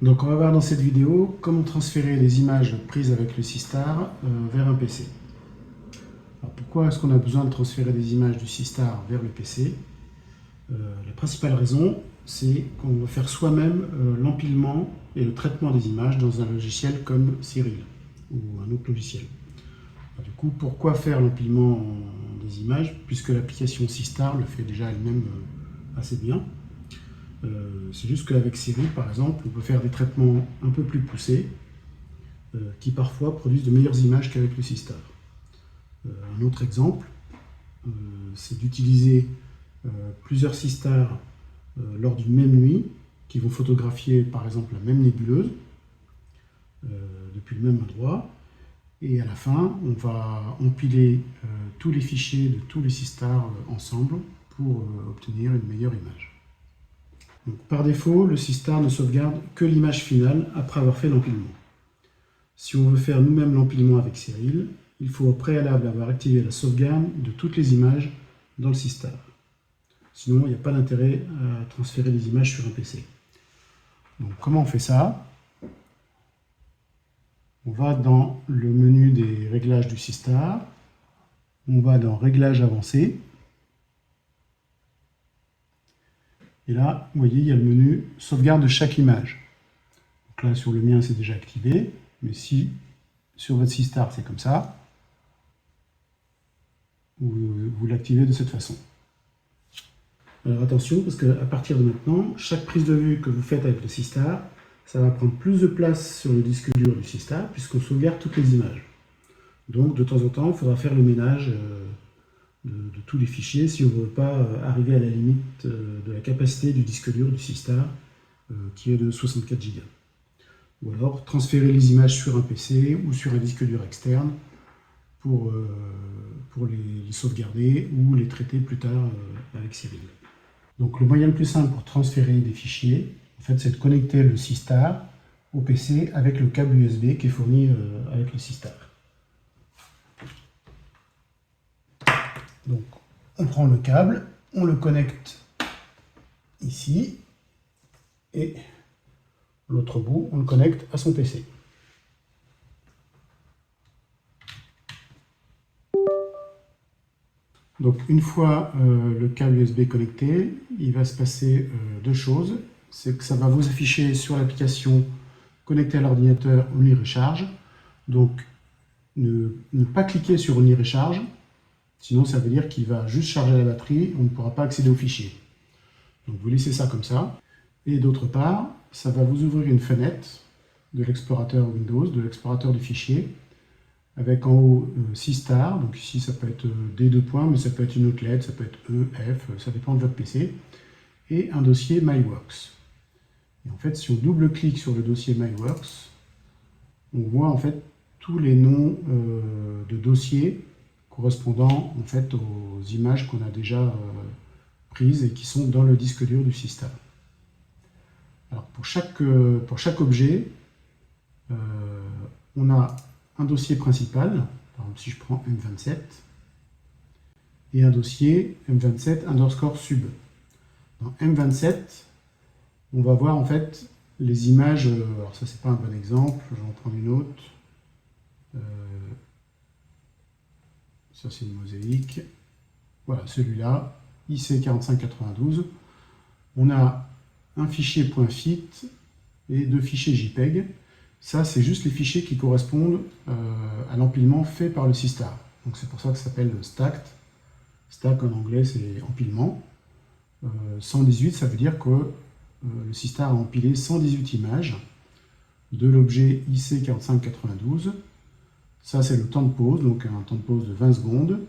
Donc on va voir dans cette vidéo comment transférer les images prises avec le Sistar vers un PC. Alors pourquoi est-ce qu'on a besoin de transférer des images du Sistar vers le PC? La principale raison, c'est qu'on va faire soi-même l'empilement et le traitement des images dans un logiciel comme Cyril ou un autre logiciel. Alors, du coup, pourquoi faire l'empilement des images puisque l'application Sistar le fait déjà elle-même assez bien. C'est juste qu'avec Cyril, par exemple, on peut faire des traitements un peu plus poussés qui parfois produisent de meilleures images qu'avec le Sistar. Un autre exemple, c'est d'utiliser plusieurs Sistars lors d'une même nuit qui vont photographier par exemple la même nébuleuse depuis le même endroit. Et à la fin, on va empiler tous les fichiers de tous les Sistars ensemble pour obtenir une meilleure image. Donc, par défaut, le Sistar ne sauvegarde que l'image finale après avoir fait l'empilement. Si on veut faire nous-mêmes l'empilement avec Cyril, il faut au préalable avoir activé la sauvegarde de toutes les images dans le Sistar. Sinon, il n'y a pas d'intérêt à transférer les images sur un PC. Donc, comment on fait ça? On va dans le menu des réglages du Sistar, on va dans Réglages avancés, et là, vous voyez, il y a le menu Sauvegarde de chaque image. Donc là, sur le mien, c'est déjà activé, mais si sur votre Sistar, c'est comme ça, vous l'activez de cette façon. Alors attention, parce qu'à partir de maintenant, chaque prise de vue que vous faites avec le Sistar, ça va prendre plus de place sur le disque dur du Sistar, puisqu'on sauvegarde toutes les images. Donc de temps en temps, il faudra faire le ménage de tous les fichiers si on ne veut pas arriver à la limite de la capacité du disque dur du Sistar, qui est de 64 Go. Ou alors transférer les images sur un PC ou sur un disque dur externe pour les sauvegarder ou les traiter plus tard avec Cyril. Donc le moyen le plus simple pour transférer des fichiers, en fait, c'est de connecter le Sistar au PC avec le câble USB qui est fourni avec le Sistar. Donc on prend le câble, on le connecte ici et l'autre bout, on le connecte à son PC. Donc une fois le câble USB connecté, il va se passer deux choses. C'est que ça va vous afficher sur l'application connectée à l'ordinateur Only Recharge. Donc ne pas cliquer sur Only Recharge, sinon ça veut dire qu'il va juste charger la batterie, on ne pourra pas accéder au fichier. Donc vous laissez ça comme ça. Et d'autre part, ça va vous ouvrir une fenêtre de l'explorateur Windows, de l'explorateur du fichier, avec en haut Sistar, donc ici ça peut être des deux points, mais ça peut être une autre lettre, ça peut être E, F, ça dépend de votre PC, et un dossier MyWorks. Et en fait, si on double-clique sur le dossier MyWorks, on voit en fait tous les noms de dossiers correspondant en fait aux images qu'on a déjà prises et qui sont dans le disque dur du Sistar. Alors pour chaque objet, on a un dossier principal, par exemple si je prends M27, et un dossier M27 underscore sub. Dans M27, on va voir en fait les images, alors ça c'est pas un bon exemple, je vais en prendre une autre. Ça c'est une mosaïque. Voilà, celui-là, IC4592. On a un fichier .fit et deux fichiers JPEG. Ça, c'est juste les fichiers qui correspondent à l'empilement fait par le Sistar. Donc c'est pour ça que ça s'appelle stacked. Stack en anglais, c'est empilement. 118, ça veut dire que le Sistar a empilé 118 images de l'objet IC4592. Ça, c'est le temps de pause, donc un temps de pause de 20 secondes.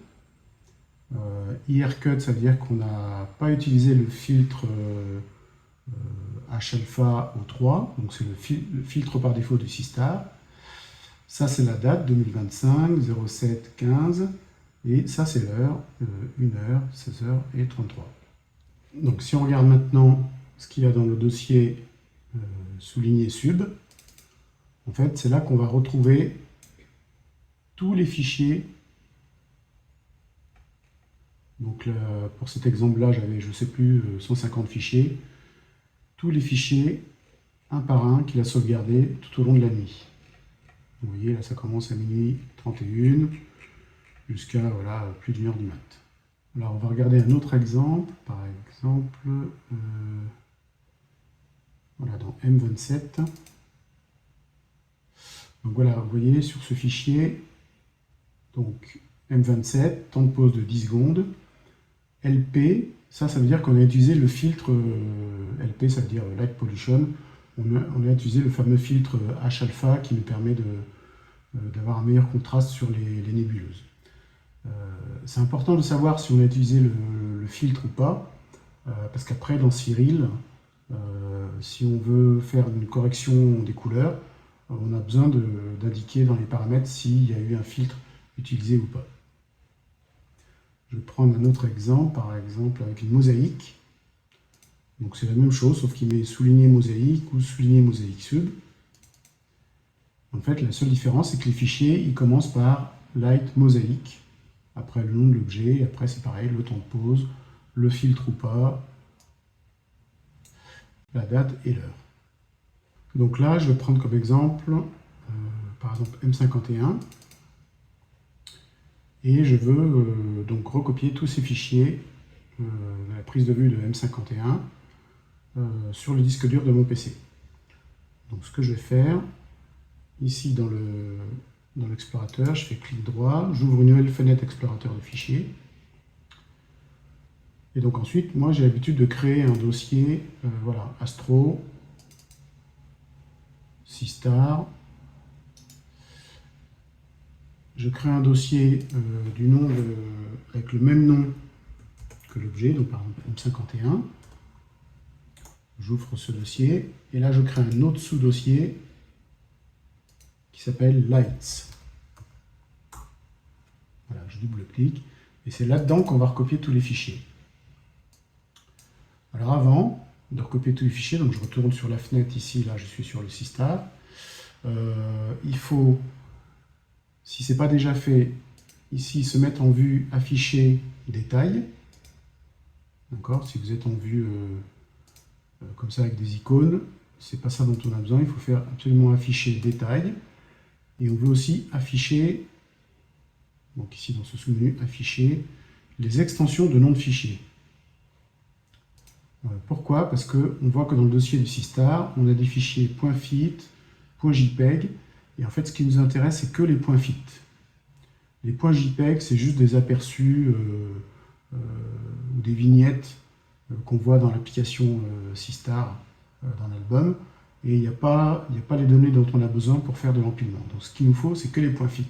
IRCut, ça veut dire qu'on n'a pas utilisé le filtre H-alpha O3, donc c'est le filtre par défaut du Sistar. Ça c'est la date, 2025, 07, 15, et ça c'est l'heure, 1h, 16h et 33. Donc si on regarde maintenant ce qu'il y a dans le dossier souligné sub, en fait c'est là qu'on va retrouver tous les fichiers. Donc là, pour cet exemple là j'avais, je ne sais plus, 150 fichiers. Tous les fichiers un par un qu'il a sauvegardé tout au long de la nuit. Vous voyez, là, ça commence à minuit 31 jusqu'à voilà, plus d'1 heure du mat. Alors, on va regarder un autre exemple. Par exemple, voilà, dans M27. Donc voilà, vous voyez, sur ce fichier, donc M27, temps de pause de 10 secondes. LP, ça veut dire qu'on a utilisé le filtre, LP, ça veut dire Light Pollution. On a utilisé le fameux filtre H-alpha qui nous permet d'avoir un meilleur contraste sur les nébuleuses. C'est important de savoir si on a utilisé le filtre ou pas, parce qu'après, dans Cyril, si on veut faire une correction des couleurs, on a besoin d'indiquer dans les paramètres s'il y a eu un filtre utilisé ou pas. Je vais prendre un autre exemple, par exemple avec une mosaïque. Donc c'est la même chose, sauf qu'il met souligné mosaïque ou souligné mosaïque sub. En fait, la seule différence, c'est que les fichiers, ils commencent par light mosaïque, après le nom de l'objet, après c'est pareil, le temps de pause, le filtre ou pas, la date et l'heure. Donc là, je vais prendre comme exemple, par exemple M51, et je veux donc recopier tous ces fichiers de la prise de vue de M51 sur le disque dur de mon PC. Donc ce que je vais faire, ici dans l'explorateur, je fais clic droit, j'ouvre une nouvelle fenêtre explorateur de fichiers. Et donc ensuite, moi j'ai l'habitude de créer un dossier, voilà, Astro, Sistar. Je crée un dossier avec le même nom que l'objet, donc par exemple M51. J'ouvre ce dossier, et là je crée un autre sous-dossier qui s'appelle Lights. Voilà, je double-clique, et c'est là-dedans qu'on va recopier tous les fichiers. Alors avant de recopier tous les fichiers, donc je retourne sur la fenêtre ici, là je suis sur le Sistar. Il faut, si ce n'est pas déjà fait, ici se mettre en vue afficher détail. D'accord, si vous êtes en vue comme ça avec des icônes, c'est pas ça dont on a besoin, il faut faire absolument afficher détail. Et on veut aussi afficher, donc ici dans ce sous-menu, afficher les extensions de nom de fichier. Pourquoi? Parce qu'on voit que dans le dossier du Sistar, on a des fichiers .fit, .jpeg, et en fait ce qui nous intéresse, c'est que les .fit. Les .jpeg, c'est juste des aperçus ou des vignettes qu'on voit dans l'application Sistar dans l'album, et il n'y a pas les données dont on a besoin pour faire de l'empilement. Donc ce qu'il nous faut, c'est que les .fit.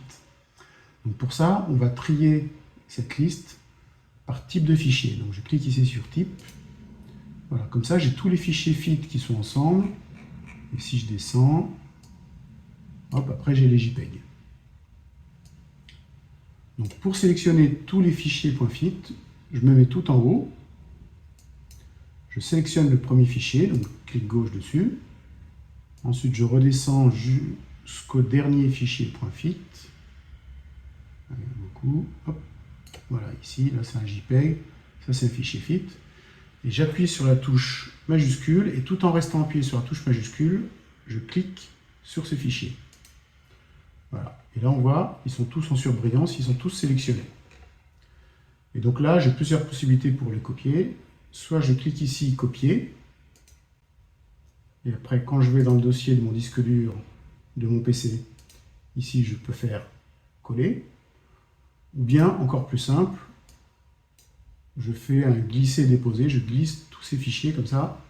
Donc pour ça, on va trier cette liste par type de fichier. Donc je clique ici sur type. Voilà, comme ça j'ai tous les fichiers fit qui sont ensemble. Et si je descends, hop, après j'ai les JPEG. Donc pour sélectionner tous les fichiers .fit, je me mets tout en haut. Je sélectionne le premier fichier, donc clic gauche dessus. Ensuite je redescends jusqu'au dernier fichier .fit. Beaucoup. Hop. Voilà, ici, là c'est un JPEG, ça c'est un fichier fit. Et j'appuie sur la touche majuscule, et tout en restant appuyé sur la touche majuscule, je clique sur ce fichier. Voilà. Et là on voit, ils sont tous en surbrillance, ils sont tous sélectionnés. Et donc là, j'ai plusieurs possibilités pour les copier. Soit je clique ici, copier. Et après, quand je vais dans le dossier de mon disque dur de mon PC, ici je peux faire coller. Ou bien, encore plus simple, je fais un glisser-déposer, je glisse tous ces fichiers comme ça.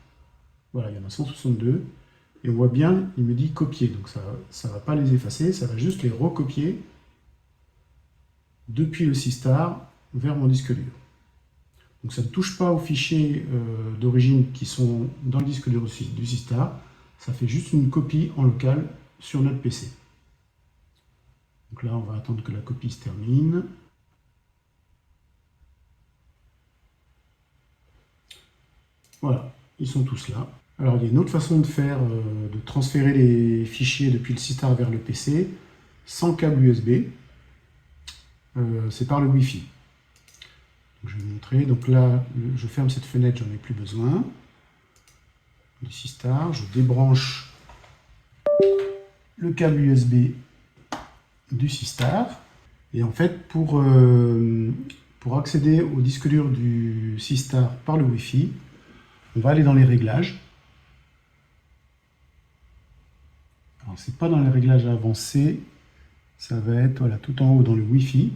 Voilà, il y en a 162. Et on voit bien, il me dit copier. Donc ça ne va pas les effacer, ça va juste les recopier depuis le Sistar vers mon disque dur. Donc ça ne touche pas aux fichiers d'origine qui sont dans le disque dur du Sistar. Ça fait juste une copie en local sur notre PC. Donc là, on va attendre que la copie se termine. Voilà, ils sont tous là. Alors, il y a une autre façon de faire, de transférer les fichiers depuis le Sistar vers le PC, sans câble USB. C'est par le Wi-Fi. Donc, je vais vous montrer. Donc là, je ferme cette fenêtre, j'en ai plus besoin. du Sistar. Je débranche le câble USB du Sistar. Et en fait, pour accéder au disque dur du Sistar par le Wi-Fi, on va aller dans les réglages. Alors, c'est pas dans les réglages avancés, ça va être voilà, tout en haut dans le Wi-Fi.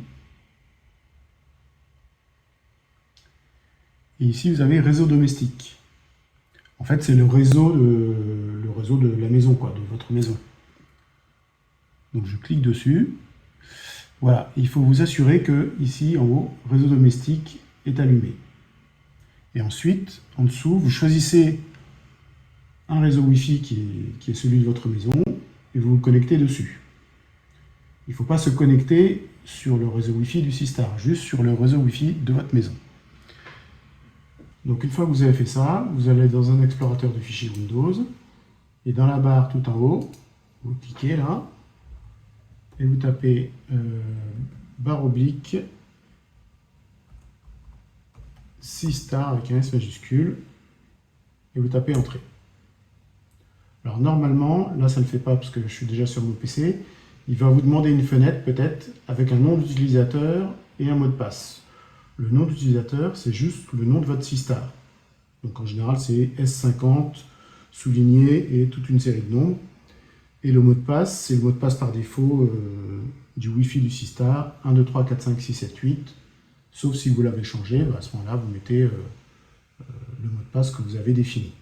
Et ici, vous avez réseau domestique. En fait, c'est le réseau de la maison, quoi, de votre maison. Donc, je clique dessus. Voilà, il faut vous assurer que ici, en haut, réseau domestique est allumé. Et ensuite, en dessous, vous choisissez un réseau Wi-Fi qui est celui de votre maison et vous vous connectez dessus. Il ne faut pas se connecter sur le réseau Wi-Fi du Sistar, juste sur le réseau Wi-Fi de votre maison. Donc une fois que vous avez fait ça, vous allez dans un explorateur de fichiers Windows et dans la barre tout en haut, vous cliquez là et vous tapez barre oblique Sistar avec un S majuscule et vous tapez Entrée. Alors normalement, là ça ne le fait pas parce que je suis déjà sur mon PC, il va vous demander une fenêtre peut-être avec un nom d'utilisateur et un mot de passe. Le nom d'utilisateur, c'est juste le nom de votre Sistar. Donc en général, c'est S50 souligné et toute une série de nombres. Et le mot de passe, c'est le mot de passe par défaut du Wi-Fi du Sistar, 1, 2, 3, 4, 5, 6, 7, 8. Sauf si vous l'avez changé, à ce moment-là, vous mettez le mot de passe que vous avez défini.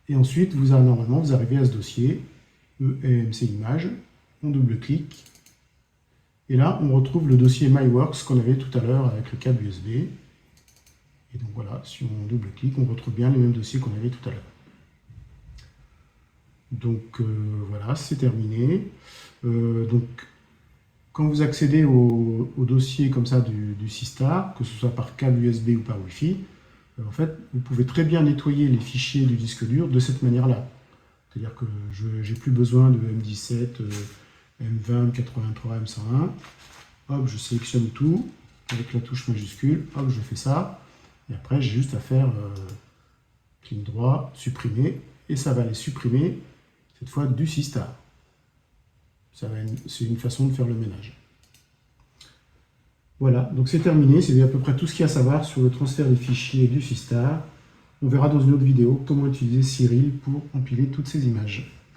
Et ensuite, normalement, vous arrivez à ce dossier, EMC Images, on double-clique. Et là, on retrouve le dossier MyWorks qu'on avait tout à l'heure avec le câble USB. Et donc voilà, si on double-clique, on retrouve bien les mêmes dossiers qu'on avait tout à l'heure. Donc voilà, c'est terminé. Donc quand vous accédez au dossier comme ça du Sistar, que ce soit par câble USB ou par Wi-Fi, en fait, vous pouvez très bien nettoyer les fichiers du disque dur de cette manière-là. C'est-à-dire que je n'ai plus besoin de M17, M20, M83, M101. Hop, je sélectionne tout avec la touche majuscule. Hop, je fais ça. Et après, j'ai juste à faire clic droit, supprimer. Et ça va les supprimer, cette fois, du Sistar. C'est une façon de faire le ménage. Voilà, donc c'est terminé. C'est à peu près tout ce qu'il y a à savoir sur le transfert des fichiers du Sistar. On verra dans une autre vidéo comment utiliser Cyril pour empiler toutes ces images.